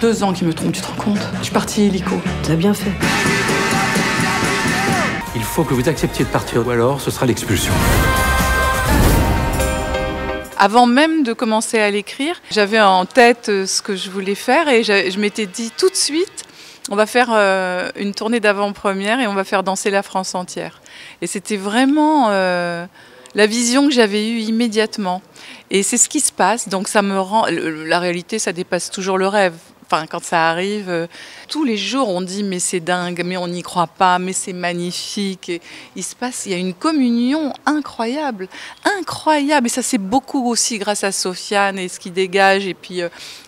2 ans qu'il me trompe, tu te rends compte? Je suis partie illico. T'as bien fait. Il faut que vous acceptiez de partir, ou alors ce sera l'expulsion. Avant même de commencer à l'écrire, j'avais en tête ce que je voulais faire et je m'étais dit tout de suite, on va faire une tournée d'avant-première et on va faire danser la France entière. Et c'était vraiment la vision que j'avais eue immédiatement. Et c'est ce qui se passe, donc ça me rend... La réalité, ça dépasse toujours le rêve. Enfin, quand ça arrive, tous les jours on dit mais c'est dingue, mais on n'y croit pas, mais c'est magnifique. Et il y a une communion incroyable, incroyable. Et ça c'est beaucoup aussi grâce à Sofiane et ce qu'il dégage et puis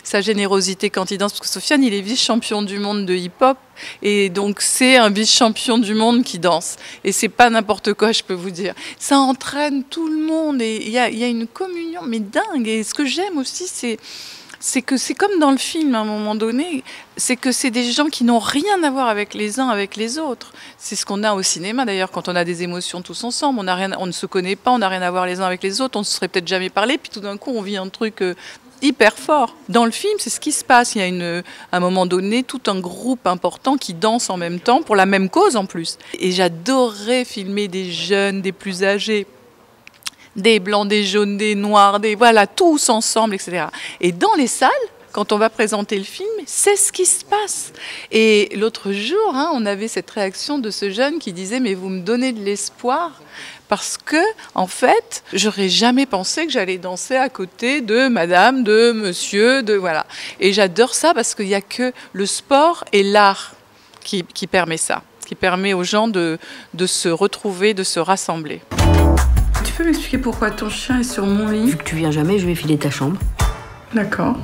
sa générosité quand il danse. Parce que Sofiane il est vice-champion du monde de hip-hop et donc c'est un vice-champion du monde qui danse. Et c'est pas n'importe quoi, je peux vous dire. Ça entraîne tout le monde et il y a une communion mais dingue. Et ce que j'aime aussi c'est que c'est comme dans le film à un moment donné, c'est que c'est des gens qui n'ont rien à voir avec les uns avec les autres. C'est ce qu'on a au cinéma d'ailleurs, quand on a des émotions tous ensemble, on ne se connaît pas, on n'a rien à voir les uns avec les autres, on ne se serait peut-être jamais parlé, puis tout d'un coup on vit un truc hyper fort. Dans le film, c'est ce qui se passe. Il y a à un moment donné tout un groupe important qui danse en même temps, pour la même cause en plus. Et j'adorais filmer des jeunes, des plus âgés, des blancs, des jaunes, des noirs, voilà, tous ensemble, etc. Et dans les salles, quand on va présenter le film, c'est ce qui se passe. Et l'autre jour, on avait cette réaction de ce jeune qui disait « mais vous me donnez de l'espoir » parce que, en fait, j'aurais jamais pensé que j'allais danser à côté de madame, de monsieur, voilà. Et j'adore ça parce qu'il n'y a que le sport et l'art qui permet ça, qui permet aux gens de se retrouver, de se rassembler. Tu peux m'expliquer pourquoi ton chien est sur mon lit? Vu que tu viens jamais, je vais filer ta chambre. D'accord.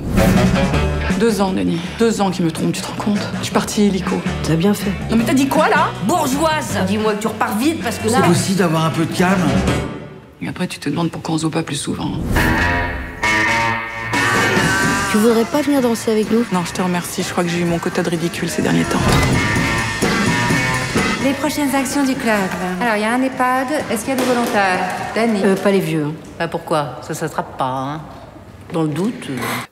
2 ans, Denis. 2 ans qu'il me trompe, tu te rends compte? Je suis partie illico. T'as bien fait. Non mais t'as dit quoi là? Bourgeoise! Dis-moi que tu repars vite parce que là... C'est aussi d'avoir un peu de calme. Et après, tu te demandes pourquoi on se voit pas plus souvent. Tu voudrais pas venir danser avec nous? Non, je te remercie. Je crois que j'ai eu mon quota de ridicule ces derniers temps. Les prochaines actions du club. Alors, il y a un EHPAD. Est-ce qu'il y a des volontaires? Dani? Pas les vieux. Bah pourquoi? Ça s'attrape pas, hein? Dans le doute.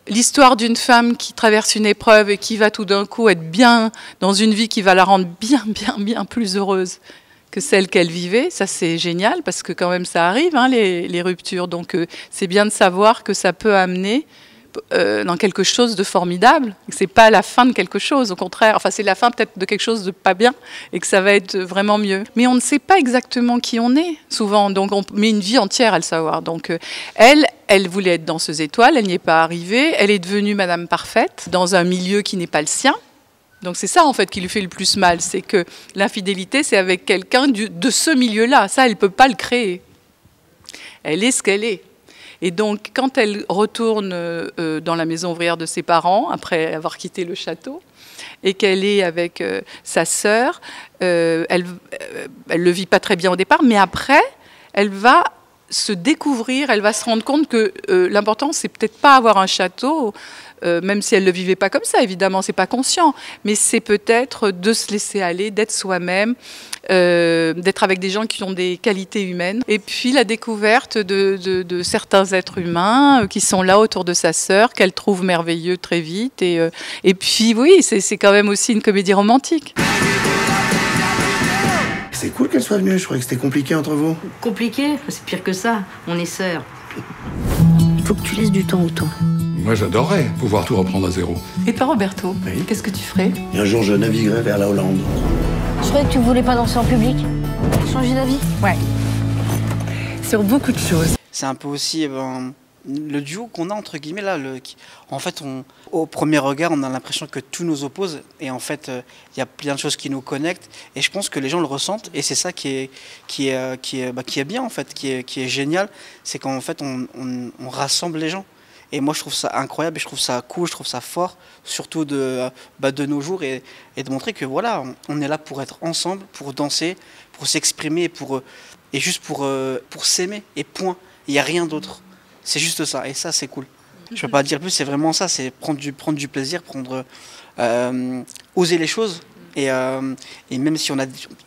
L'histoire d'une femme qui traverse une épreuve et qui va tout d'un coup être bien dans une vie qui va la rendre bien plus heureuse que celle qu'elle vivait, ça c'est génial parce que quand même ça arrive, les ruptures. Donc c'est bien de savoir que ça peut amener dans quelque chose de formidable, que c'est pas la fin de quelque chose, au contraire, enfin c'est la fin peut-être de quelque chose de pas bien et que ça va être vraiment mieux. Mais on ne sait pas exactement qui on est souvent, donc on met une vie entière à le savoir. Donc elle voulait être danseuse étoile, elle n'y est pas arrivée, elle est devenue Madame Parfaite dans un milieu qui n'est pas le sien. Donc c'est ça en fait qui lui fait le plus mal, c'est que l'infidélité c'est avec quelqu'un de ce milieu-là, ça elle peut pas le créer. Elle est ce qu'elle est. Et donc, quand elle retourne dans la maison ouvrière de ses parents, après avoir quitté le château, et qu'elle est avec sa sœur, elle le vit pas très bien au départ, mais après, elle va se découvrir, elle va se rendre compte que l'important, c'est peut-être pas avoir un château, même si elle ne le vivait pas comme ça, évidemment, c'est pas conscient, mais c'est peut-être de se laisser aller, d'être soi-même, d'être avec des gens qui ont des qualités humaines. Et puis la découverte de certains êtres humains qui sont là autour de sa sœur, qu'elle trouve merveilleux très vite. Et puis oui, c'est quand même aussi une comédie romantique. C'est cool qu'elle soit venue, je croyais que c'était compliqué entre vous. Compliqué? C'est pire que ça. On est sœurs. Il faut que tu laisses du temps au temps. Moi j'adorerais pouvoir tout reprendre à zéro. Et toi Roberto, Oui. qu'est-ce que tu ferais? Et un jour, je naviguerai vers la Hollande. Je croyais que tu voulais pas danser en public. Changer d'avis? Ouais. Sur beaucoup de choses. C'est un peu aussi le duo qu'on a entre guillemets là. En fait, au premier regard, on a l'impression que tout nous oppose, et en fait, il y a plein de choses qui nous connectent. Et je pense que les gens le ressentent, et c'est ça qui est bien en fait, qui est génial, c'est qu'en fait, on rassemble les gens. Et moi, je trouve ça incroyable, et je trouve ça cool, je trouve ça fort, surtout de nos jours, et de montrer que voilà, on est là pour être ensemble, pour danser, pour s'exprimer, et juste pour s'aimer, et point. Il n'y a rien d'autre. C'est juste ça, et ça, c'est cool. Je ne peux pas dire plus, c'est vraiment ça, c'est prendre du plaisir, oser les choses, et même si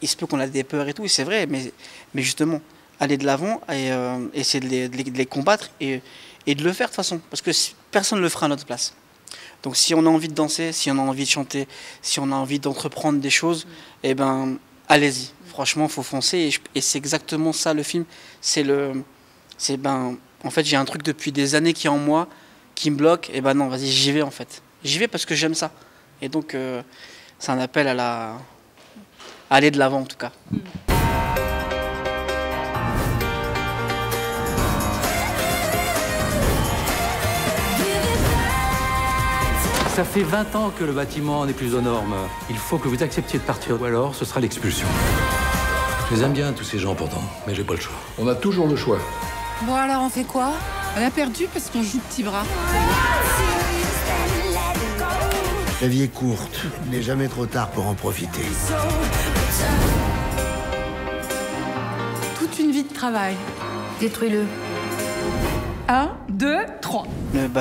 il se peut qu'on a des peurs et tout, et c'est vrai, mais justement, aller de l'avant, et essayer de les combattre, et de le faire de toute façon, parce que personne ne le fera à notre place. Donc si on a envie de danser, si on a envie de chanter, si on a envie d'entreprendre des choses, eh ben allez-y. Franchement, faut foncer et c'est exactement ça le film. En fait, j'ai un truc depuis des années qui est en moi, qui me bloque. Et ben non, vas-y, j'y vais en fait. J'y vais parce que j'aime ça. Et donc c'est un appel à aller de l'avant en tout cas. Ça fait 20 ans que le bâtiment n'est plus aux normes. Il faut que vous acceptiez de partir, ou alors ce sera l'expulsion. Je les aime bien, tous ces gens, pourtant, mais j'ai pas le choix. On a toujours le choix. Bon, alors on fait quoi? On a perdu parce qu'on joue petit bras. La vie est courte, il n'est jamais trop tard pour en profiter. Toute une vie de travail. Détruis-le. 1, 2, 3.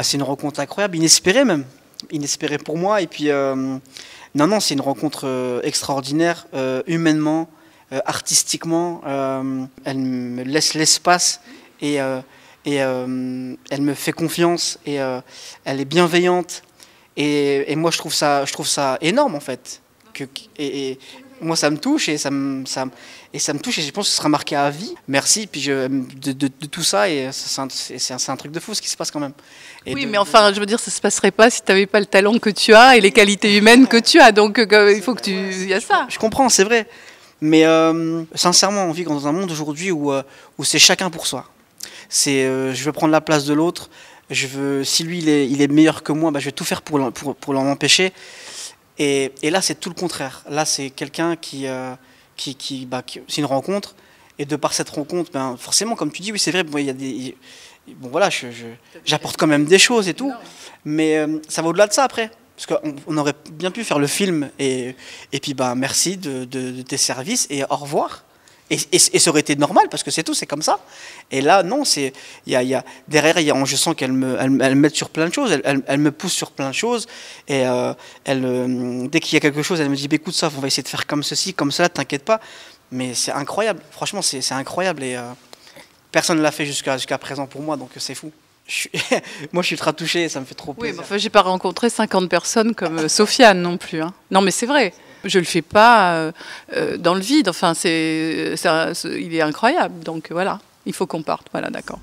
C'est une rencontre incroyable, inespérée même. Inespérée pour moi. Et puis, non, c'est une rencontre extraordinaire, humainement, artistiquement. Elle me laisse l'espace et elle me fait confiance et elle est bienveillante. Et moi, je trouve ça énorme, en fait. Et moi, ça me touche et ça me touche et je pense que ce sera marqué à vie. Merci puis de tout ça et c'est un truc de fou ce qui se passe quand même. Mais enfin, je veux dire, ça se passerait pas si tu n'avais pas le talent que tu as et les qualités humaines que tu as. Donc, il faut que il y a ça. Je comprends, c'est vrai. Mais sincèrement, on vit dans un monde aujourd'hui où c'est chacun pour soi. Je veux prendre la place de l'autre. Si lui il est meilleur que moi, je vais tout faire pour l'en empêcher. Et là, c'est tout le contraire. Là, c'est quelqu'un c'est une rencontre. Et de par cette rencontre, forcément, comme tu dis, oui, c'est vrai, il y a des... Bon, voilà, j'apporte quand même des choses et tout. Mais ça va au-delà de ça, après. Parce qu'on aurait bien pu faire le film. Et puis, merci de tes services et au revoir. Et ça aurait été normal, parce que c'est tout, c'est comme ça. Et là, non, derrière, je sens qu'elle m'aide sur plein de choses, elle me pousse sur plein de choses. Et dès qu'il y a quelque chose, elle me dit, écoute, ça, on va essayer de faire comme ceci, comme cela, t'inquiète pas. Mais c'est incroyable, franchement, c'est incroyable. Et personne ne l'a fait jusqu'à présent pour moi, donc c'est fou. Moi, je suis ultra touché, ça me fait trop plaisir. Oui, mais enfin, j'ai pas rencontré 50 personnes comme Sofiane non plus. Hein. Non, mais c'est vrai. Je le fais pas dans le vide. Enfin, il est incroyable. Donc voilà, il faut qu'on parte. Voilà, d'accord.